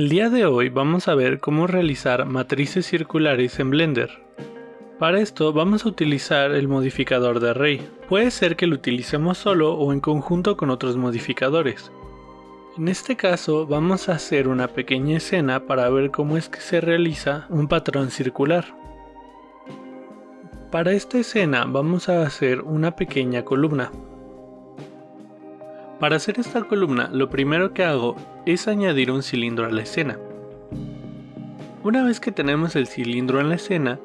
El día de hoy vamos a ver cómo realizar matrices circulares en Blender. Para esto vamos a utilizar el modificador de array. Puede ser que lo utilicemos solo o en conjunto con otros modificadores. En este caso vamos a hacer una pequeña escena para ver cómo es que se realiza un patrón circular. Para esta escena vamos a hacer una pequeña columna. Para hacer esta columna, lo primero que hago es añadir un cilindro a la escena. Una vez que tenemos el cilindro en la escena,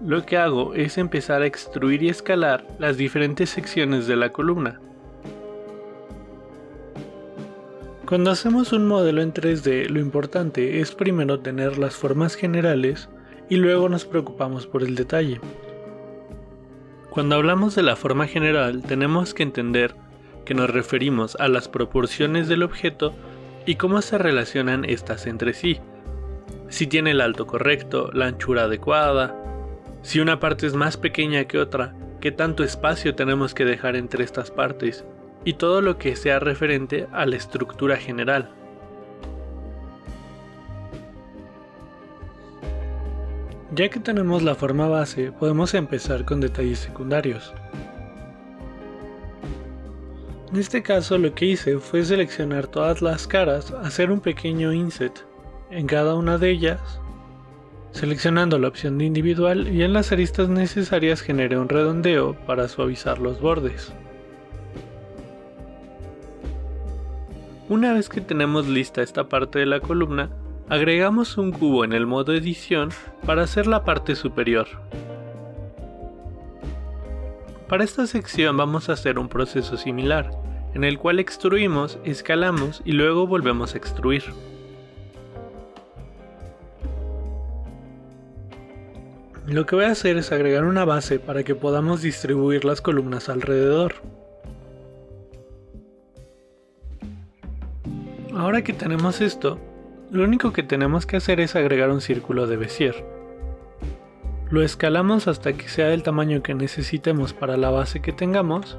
lo que hago es empezar a extruir y escalar las diferentes secciones de la columna. Cuando hacemos un modelo en 3D, lo importante es primero tener las formas generales y luego nos preocupamos por el detalle. Cuando hablamos de la forma general, tenemos que entender que nos referimos a las proporciones del objeto y cómo se relacionan estas entre sí. Si tiene el alto correcto, la anchura adecuada, si una parte es más pequeña que otra, qué tanto espacio tenemos que dejar entre estas partes, y todo lo que sea referente a la estructura general. Ya que tenemos la forma base, podemos empezar con detalles secundarios. En este caso lo que hice fue seleccionar todas las caras, hacer un pequeño inset en cada una de ellas, seleccionando la opción de individual, y en las aristas necesarias generé un redondeo para suavizar los bordes. Una vez que tenemos lista esta parte de la columna, agregamos un cubo en el modo edición para hacer la parte superior. Para esta sección vamos a hacer un proceso similar, en el cual extruimos, escalamos y luego volvemos a extruir. Lo que voy a hacer es agregar una base para que podamos distribuir las columnas alrededor. Ahora que tenemos esto, lo único que tenemos que hacer es agregar un círculo de Bézier. Lo escalamos hasta que sea del tamaño que necesitemos para la base que tengamos.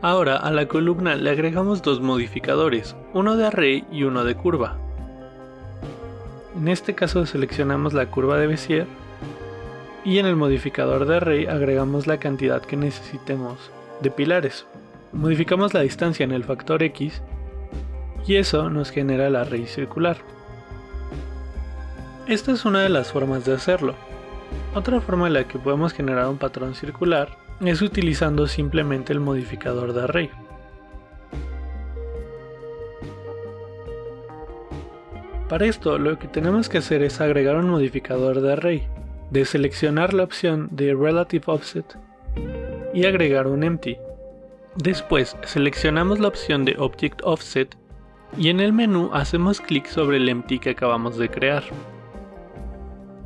Ahora a la columna le agregamos dos modificadores, uno de array y uno de curva. En este caso seleccionamos la curva de Bézier y en el modificador de array agregamos la cantidad que necesitemos de pilares. Modificamos la distancia en el factor X y eso nos genera el array circular. Esta es una de las formas de hacerlo. Otra forma en la que podemos generar un patrón circular es utilizando simplemente el modificador de array. Para esto lo que tenemos que hacer es agregar un modificador de array, de seleccionar la opción de Relative Offset y agregar un empty. Después seleccionamos la opción de Object Offset y en el menú hacemos clic sobre el empty que acabamos de crear.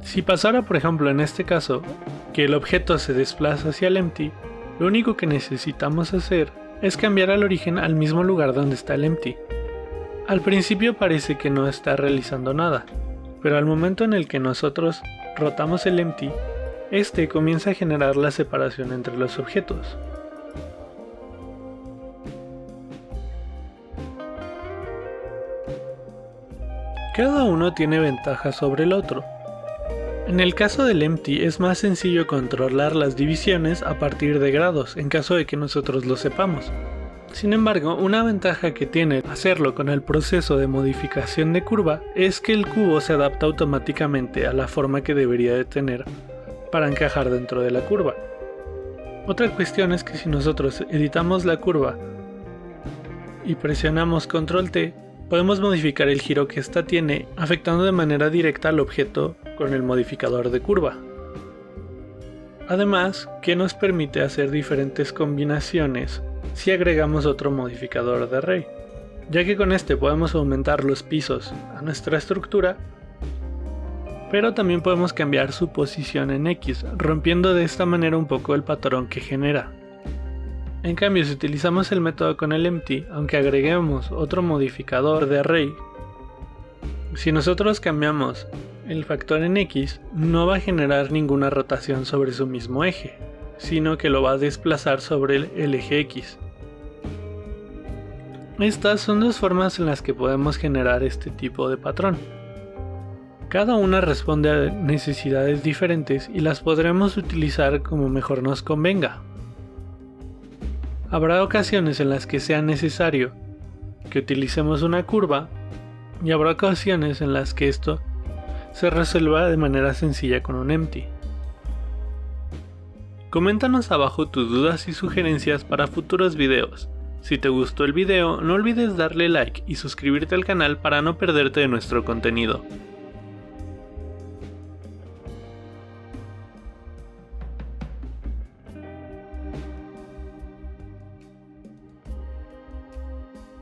Si pasara, por ejemplo, en este caso, que el objeto se desplaza hacia el empty, lo único que necesitamos hacer es cambiar el origen al mismo lugar donde está el empty. Al principio parece que no está realizando nada, pero al momento en el que nosotros rotamos el empty, este comienza a generar la separación entre los objetos. Cada uno tiene ventajas sobre el otro. En el caso del empty es más sencillo controlar las divisiones a partir de grados en caso de que nosotros lo sepamos. Sin embargo, una ventaja que tiene hacerlo con el proceso de modificación de curva es que el cubo se adapta automáticamente a la forma que debería de tener para encajar dentro de la curva. Otra cuestión es que si nosotros editamos la curva y presionamos Control T, podemos modificar el giro que ésta tiene, afectando de manera directa al objeto con el modificador de curva. Además, que nos permite hacer diferentes combinaciones si agregamos otro modificador de array, ya que con este podemos aumentar los pisos a nuestra estructura, pero también podemos cambiar su posición en X, rompiendo de esta manera un poco el patrón que genera. En cambio, si utilizamos el método con el empty, aunque agreguemos otro modificador de array, si nosotros cambiamos el factor en X, no va a generar ninguna rotación sobre su mismo eje, sino que lo va a desplazar sobre el eje X. Estas son dos formas en las que podemos generar este tipo de patrón. Cada una responde a necesidades diferentes y las podremos utilizar como mejor nos convenga. Habrá ocasiones en las que sea necesario que utilicemos una curva y habrá ocasiones en las que esto se resuelva de manera sencilla con un empty. Coméntanos abajo tus dudas y sugerencias para futuros videos. Si te gustó el video, no olvides darle like y suscribirte al canal para no perderte de nuestro contenido.